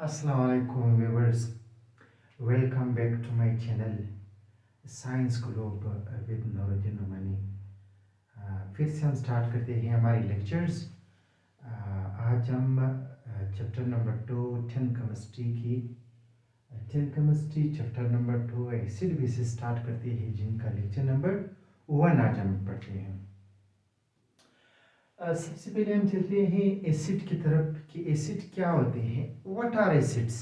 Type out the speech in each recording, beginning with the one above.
Assalamualaikum viewers, welcome back to my channel science globe with Nauruddin Numani. फिर से हम start करते हैं हमारी लेक्चर्स। आज हम चैप्टर नंबर 2 10 केमिस्ट्री की 10 chemistry chapter number 2 acid basis start करते हैं, जिनका लेक्चर नंबर 1 आज हम पढ़ते हैं। सबसे पहले हम चलते हैं एसिड की तरफ कि एसिड क्या होते हैं, व्हाट आर एसिड्स।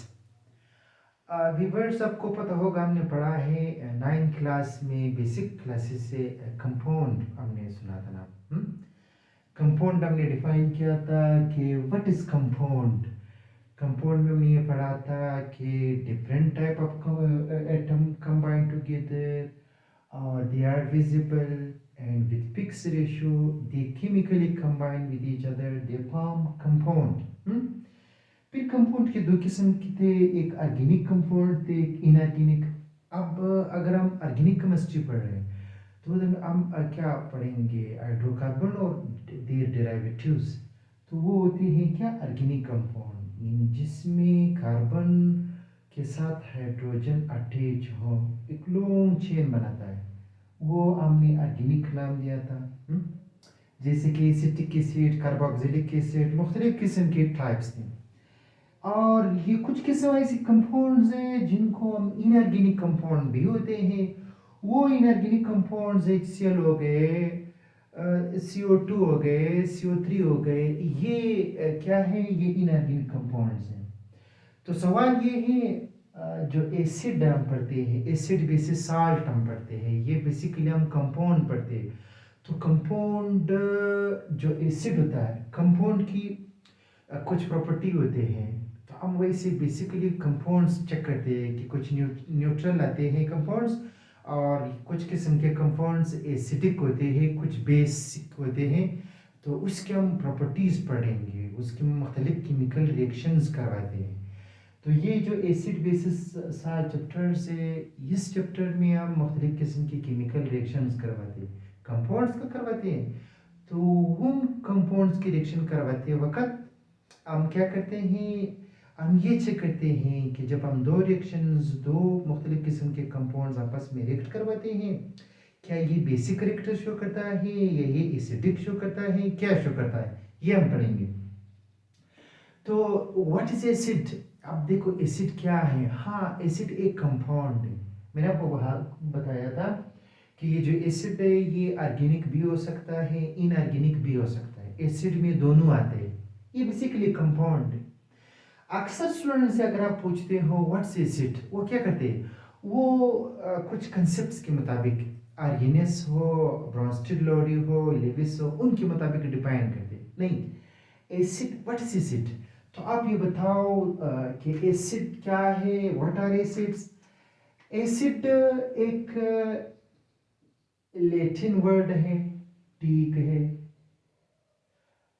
व्यूवर्स, आपको पता होगा हमने पढ़ा है 9th क्लास में, बेसिक क्लासेस से कंपाउंड हमने सुना था ना। कंपाउंड हमने डिफाइन किया था कि व्हाट इज कंपाउंड। कंपाउंड में हमने ये पढ़ा था कि different type of atom combine together और they are visible and with fixed ratio they chemically combine with each other, they form compound। फिर कंपाउंड के दो किस्म के थे, एक ऑर्गेनिक कंपाउंड थे, एक इनऑर्गेनिक। अब अगर हम ऑर्गेनिक केमिस्ट्री पढ़ रहे हैं तो हम क्या पढ़ेंगे, हाइड्रोकार्बन और देयर डेरिवेटिव्स। तो वो होते हैं क्या, ऑर्गेनिक कंपाउंड, जिसमें कार्बन के साथ हाइड्रोजन अटैच हो, एक लॉन्ग चेन बनाता है, वो हमने ऑर्गेनिक नाम दिया था। जैसे कि एसिटिक एसिड, कार्बोक्सिलिक एसिड, मुख्तलिफ किस्म के टाइप्स थे। और ये कुछ किस्म ऐसे कंपाउंड्स हैं जिनको हम इनऑर्गेनिक कंपाउंड भी होते हैं। वो इनऑर्गेनिक कंपाउंड्स HCl हो गए, CO2 हो गए, CO3 हो गए, ये क्या है, ये इनऑर्गेनिक कंपाउंड्स हैं। तो सवाल ये है, जो एसिड हम पढ़ते हैं, एसिड बेसिस साल्ट हम पढ़ते हैं, ये बेसिकली हम कंपाउंड पढ़ते हैं। तो कंपाउंड जो एसिड होता है, कंपाउंड की कुछ प्रॉपर्टी होते हैं। तो हम वैसे बेसिकली कंपाउंड्स चेक करते हैं कि कुछ न्यूट्रल आते हैं कंपाउंड्स, और कुछ किस्म के कंपाउंड्स एसिडिक होते हैं, कुछ बेसिक होते हैं। तो उसके हम प्रॉपर्टीज़ पढ़ेंगे, उसके मुख्तलिफ केमिकल रिएक्शंस करवाते हैं। तो ये जो एसिड बेसिस सारे चैप्टर्स है, इस चैप्टर में हम मुख्तलिफ किस्म की केमिकल रिएक्शंस करवाते हैं, कंपाउंड्स का करवाते हैं। तो उन कंपाउंड्स की रिएक्शन करवाते वक्त हम क्या करते हैं, हम ये चेक करते हैं कि जब हम दो रिएक्शंस, दो मुख्तलिफ किस्म के कंपाउंड्स आपस में रिएक्ट करवाते हैं, क्या ये बेसिक करेक्टर शो करता है या ये एसिडिक शो करता है, क्या शो करता है, ये हम पढ़ेंगे। तो व्हाट इज एसिड। अब देखो एसिड क्या है। हाँ, एसिड एक कंपाउंड है। मैंने आपको बताया था कि ये जो एसिड है ये ऑर्गेनिक भी हो सकता है, इनऑर्गेनिक भी हो सकता है, एसिड में दोनों आते हैं। ये बेसिकली कंपाउंड है। अक्सर स्टूडेंट से अगर आप पूछते हो व्हाट्स एसिड, वो क्या करते हैं, वो कुछ कंसेप्ट्स के मुताबिक, आर्गेनियस हो, ब्रॉन्स्टेड लोरी हो, लेविस हो, उनके मुताबिक डिफाइन करते नहीं। Acid, what is acid. तो आप ये बताओ कि एसिड क्या है, व्हाट आर एसिड्स। एसिड एक लैटिन वर्ड है, ठीक है,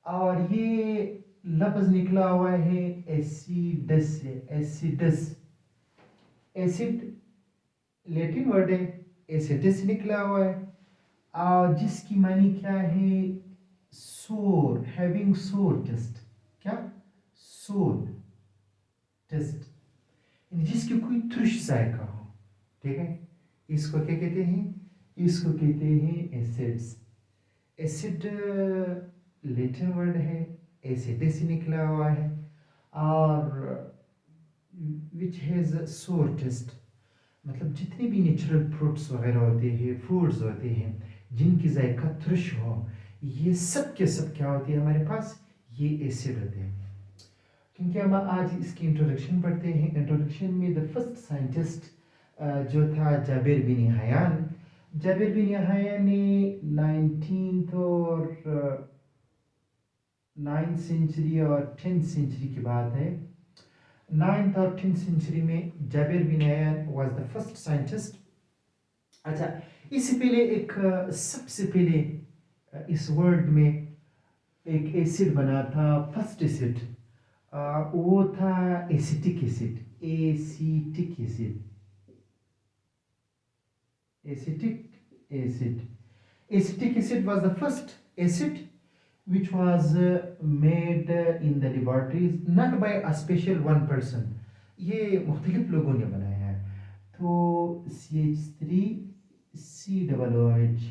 और ये लफ्ज निकला हुआ है एसिडस से, एसिडस। एसिड लैटिन वर्ड है, एसिडस निकला हुआ है, और जिसकी मानी क्या है, सोर, हैविंग सोर टेस्ट। क्या, सोर टेस्ट, जिसकी कोई तुरश जायका हो, ठीक है, इसको क्या कहते हैं, इसको कहते हैं एसिड्स। एसिड लैटिन वर्ड है, एसिड से निकला हुआ है, और विच हैज़ सोर टेस्ट। मतलब जितने भी नेचुरल फ्रूट्स वगैरह होते हैं, फूड्स होते हैं जिनकी जायका तुरश हो, ये सब के सब क्या होती है हमारे पास, ये एसिड होते हैं। क्योंकि हम आज इसकी इंट्रोडक्शन पढ़ते हैं। इंट्रोडक्शन में द फर्स्ट साइंटिस्ट जो था Jabir bin Hayyan. Jabir bin Hayyan ने 19th और 9th सेंचुरी और 10th सेंचुरी की बात है। 9th और 10th सेंचुरी में Jabir bin Hayyan was the first scientist. अच्छा, इससे पहले एक सबसे पहले इस वर्ल्ड में एक एसिड बना था, फर्स्ट एसिड, वो था acetic acid, acetic acid, acetic acid. Acetic acid was the first acid which was made in the laboratories not by a special one person, ये मुख्तलिफ लोगों ने बनाया है। तो CH3COOH,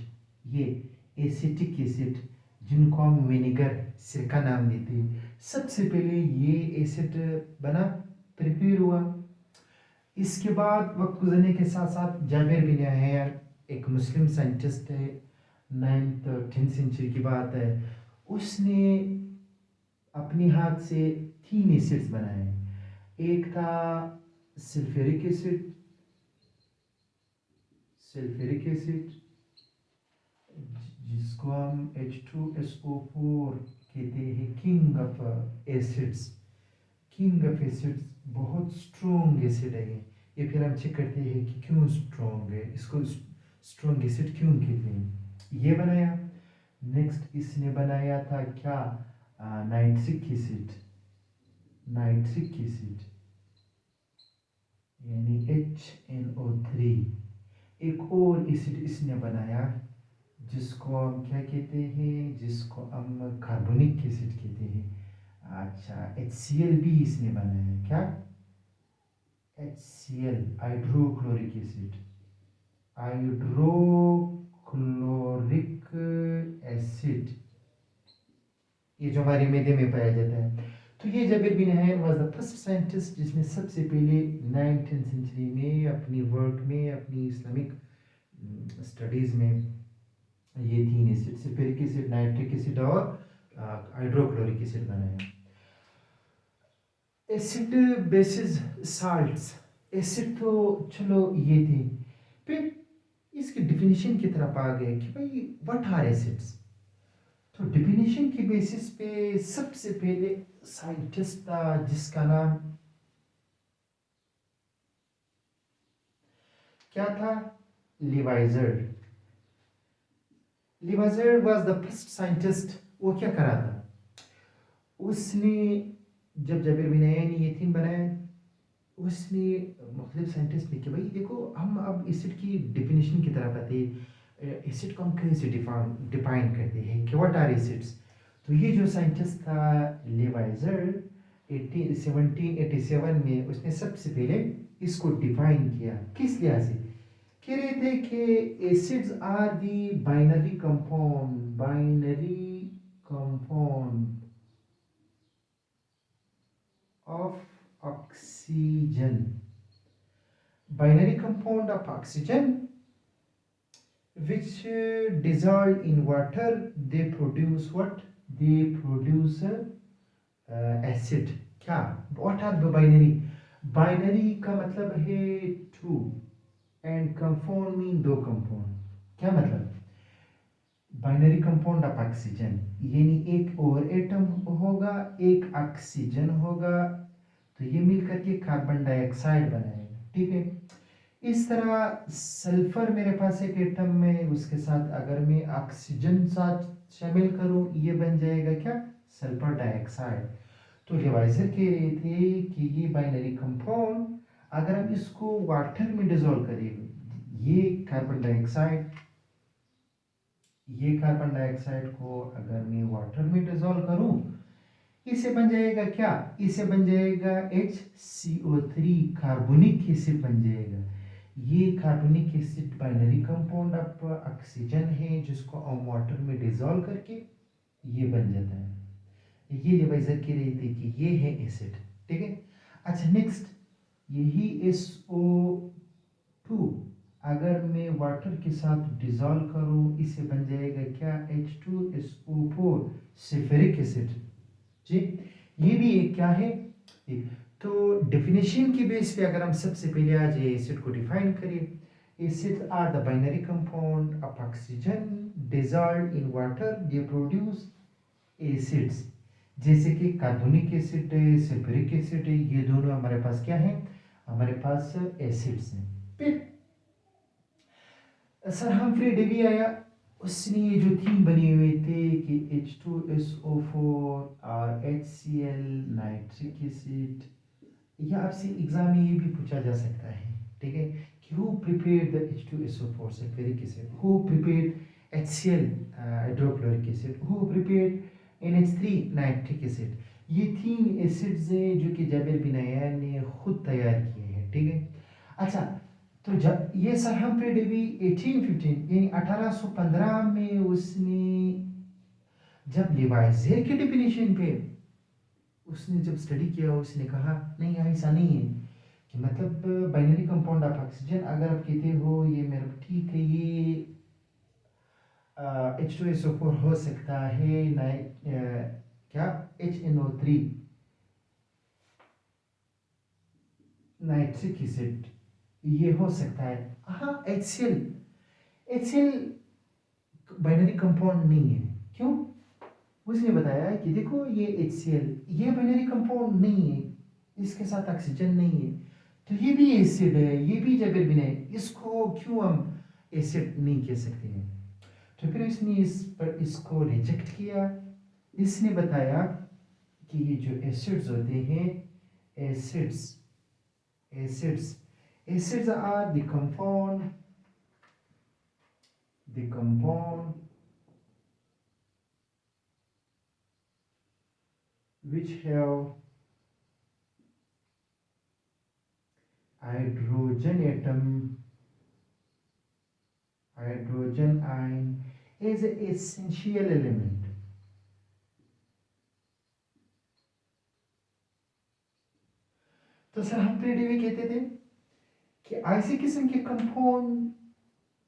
ये एसिटिक एसिड जिनको हम विनेगर सिरका नाम देते हैं, सबसे पहले ये एसिड बना, प्रिपेयर हुआ। इसके बाद वक्त गुजरने के साथ साथ जाबिर बिन याह्या, एक मुस्लिम साइंटिस्ट है, 9th और 10th सेंचुरी की बात है, उसने अपने हाथ से 3 एसिड्स बनाए। एक था सल्फ्यूरिक एसिड, जिसको हम H2SO4 कहते हैं, king of acids. King of acids बहुत स्ट्रॉन्ग एसिड है ये फिर हम चेक करते हैं कि क्यों स्ट्रॉन्ग है, इसको स्ट्रॉन्ग एसिड क्यों कहते हैं। ये बनाया। नेक्स्ट इसने बनाया था क्या, नाइट्रिक एसिड। यानी HNO3। एक और एसिड इसने बनाया जिसको हम क्या कहते हैं, जिसको हम कार्बोनिक एसिड कहते हैं। अच्छा, HCl भी इसने बनाया, क्या, HCl, hydrochloric acid, hydrochloric acid, ये जो हमारे मैदे में पाया जाता है। तो ये Jabir bin Yahya was the first scientist जिसने सबसे पहले 9th सेंचुरी में अपनी वर्क में, अपनी इस्लामिक स्टडीज़ में ये 3 acid, sulphuric acid, nitric acid और हाइड्रोक्लोरिक एसिड बनाया। एसिड बेसिस साल्ट्स, एसिड तो चलो ये थी, फिर इसकी डिफिनीशन की तरफ आ गए कि भाई व्हाट आर एसिड्स। तो डिफिनीशन की बेसिस पे सबसे पहले साइंटिस्ट था जिसका नाम क्या था, लिवाइजर। लिवाइजर वाज द फर्स्ट साइंटिस्ट। वो क्या करा था, उसने जब जाबिर बिन याह्या ने ये थीम बनाया, उसने मुख्तलिफ साइंटिस्ट ने कि भाई देखो हम अब एसिड की डिफिनीशन की तरफ आते हैं, एसिड को हम कैसे डिफाइन करते हैं कि व्हाट आर एसिड्स। तो ये जो साइंटिस्ट था लिवाइजर, 1787 में उसने सबसे पहले इसको डिफाइन किया। किस लिहाज से, कह रहे थे कि acids are the binary compound of oxygen, binary compound of oxygen which dissolve in water, they produce what, they produce acid। क्या, what are the binary, binary का मतलब है 2 and compound mean 2 compound। क्या मतलब, बाइनरी कंपाउंड ऑफ ऑक्सीजन यानी एक और atom होगा, एक ऑक्सीजन होगा, तो ये मिलकर के कार्बन डाइऑक्साइड बनाएगा, ठीक है। इस तरह सल्फर मेरे पास एक एटम में, उसके साथ अगर मैं ऑक्सीजन साथ शामिल करूं, ये बन जाएगा क्या, सल्फर डाइऑक्साइड। तो रिवाइजर कह रहे थे कि ये बाइनरी कंपाउंड अगर हम इसको वाटर में डिजोल्व करें, ये कार्बन डाइऑक्साइड, ये कार्बन डाइऑक्साइड को अगर मैं वाटर में डिजोल्व करूं, इसे बन जाएगा क्या, इसे बन जाएगा HCO3, कार्बोनिक एसिड बन जाएगा। ये carbonic acid binary compound of oxygen है जिसको हम वाटर में डिजोल्व करके ये बन जाता है। ये रिवाइजर कह रहे थे कि ये है एसिड, ठीक है। अच्छा, नेक्स्ट, यही SO2 अगर मैं वाटर के साथ डिजोल्व करूं, इसे बन जाएगा क्या, H2SO4, सल्फ्यूरिक एसिड। जी, ये भी एक क्या है, एक। तो डेफिनेशन की बेस पे अगर हम सबसे पहले आज ये एसिड को डिफाइन करें, acid are the binary compound of oxygen dissolved in water, they produce acids. जैसे कि कार्बोनिक एसिड है, सल्फ्यूरिक एसिड है, ये दोनों हमारे पास क्या है, हमारे पास एसिड्स हैं। फिर सर हम्फ्री डेवी आया, उसने ये जो थीम बनी हुए थे कि H2SO4 और HCl, नाइट्रिक एसिड, या आपसे एग्जाम में ये भी पूछा जा सकता है, ठीक है, कि who prepared the H2SO4 sulphuric acid, who prepared HCl, hydrochloric acid, who prepared NH3 nitric acid. ये 3 एसिड्स हैं जो कि जाबिर बिन अय्यान ने खुद तैयार किए हैं, ठीक है। अच्छा, तो जब ये सर हम्फ्री डेवी 1815 यानी 1815 में उसने जब लिवाइजर के डिफिनीशन पे उसने जब स्टडी किया, उसने कहा नहीं ऐसा नहीं है कि मतलब बाइनरी कंपाउंड ऑफ ऑक्सीजन अगर आप कहते हो ये मेरा ठीक है, ये H2SO4 हो सकता है, क्या HNO3 नाइट्रिक एसिड ये हो सकता है। हाँ, HCl बाइनरी कंपाउंड नहीं है। क्यों? उसने बताया कि देखो ये HCl ये बाइनरी कंपाउंड नहीं है, इसके साथ ऑक्सीजन नहीं है, तो ये भी एसिड है, ये भी जाबिर बिन है, इसको क्यों हम एसिड नहीं कह सकते हैं। तो फिर इसने इस पर इसको रिजेक्ट किया। इसने बताया कि ये जो एसिड्स होते हैं, acids acids acids are the compound which have hydrogen ion is an essential element। तो सर हम पीडीवी कहते थे कि ऐसे किस्म के कंपाउंड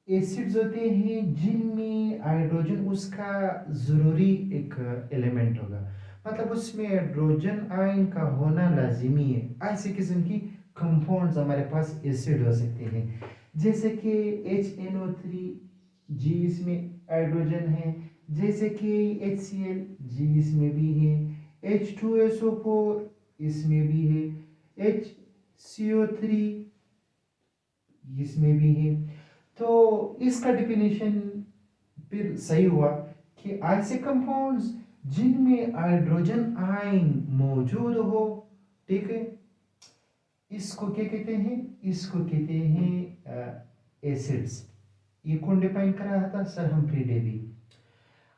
एसिड्स होते हैं जिनमें हाइड्रोजन उसका जरूरी एक एलिमेंट होगा, मतलब उसमें हाइड्रोजन आयन का होना लाजिमी है। ऐसे किस्म की कंपाउंड्स हमारे पास एसिड हो सकते हैं, जैसे कि HNO3 जी इसमें हाइड्रोजन है, जैसे कि HCl जी इसमें भी है, H2SO4 इसमें भी है, HCO3 इसमें भी है। तो इसका डिफिनेशन फिर सही हुआ कि ऐसे कंपाउंड्स जिनमें हाइड्रोजन आयन मौजूद हो, ठीक है, इसको क्या कहते हैं, इसको कहते हैं एसिड्स। ये कौन डिफाइन कर रहा था? Sir Humphry Davy.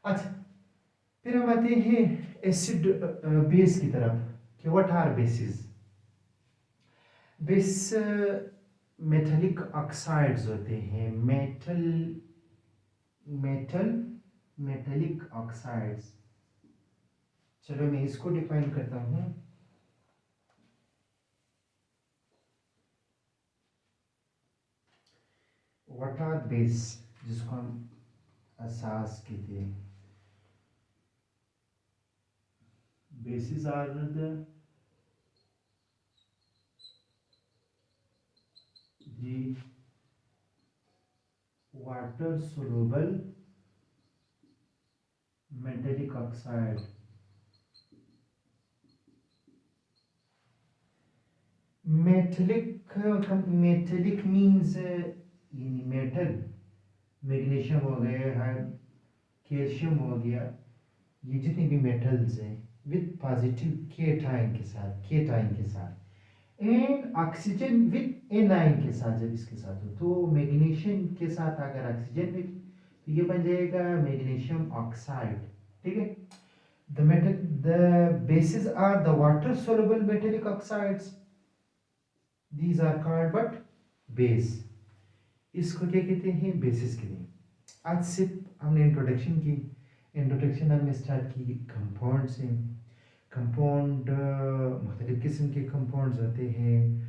अच्छा, फिर हम आते हैं एसिड बेस की तरफ कि what are bases. Base metallic oxides होते हैं, मेटलिक ऑक्साइड्स। चलो मैं इसको डिफाइन करता हूं। व्हाट आर बेस, जिसको हम असास कहते हैं। Bases are the water soluble metallic oxide। Metallic means यानी मेटल, मैग्नीशियम हो गया, कैल्शियम हो गया, ये जितने भी मेटल्स हैं विद पॉजिटिव केटाइन के साथ एंड ऑक्सीजन विद एनाइन के साथ, जब इसके साथ हो तो मैग्नीशियम के साथ अगर ऑक्सीजन में तो ये बन जाएगा मैग्नीशियम ऑक्साइड, ठीक है। the bases are the water soluble metallic oxides, these are called but base। इसको क्या कहते हैं? बेसिस कहते हैं। आज सिर्फ हमने इंट्रोडक्शन हमने स्टार्ट की कंपाउंड से। कंपाउंड मुख्तलिफ किस्म के कंपाउंड्स होते हैं,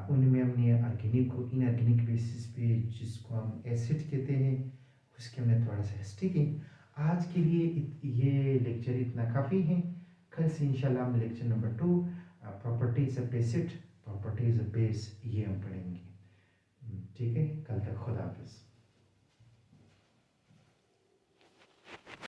उनमें हमने ऑर्गेनिक को इनऑर्गेनिक बेसिस पे जिसको हम एसिड कहते हैं उसके हमने थोड़ा सा हिस्ट्री की। आज के लिए ये लेक्चर इतना काफ़ी है। कल से इंशाल्लाह हम lecture number 2 properties of acid, properties of base ये हम पढ़ेंगे। ठीक है, कल तक खुदा हाफिज़।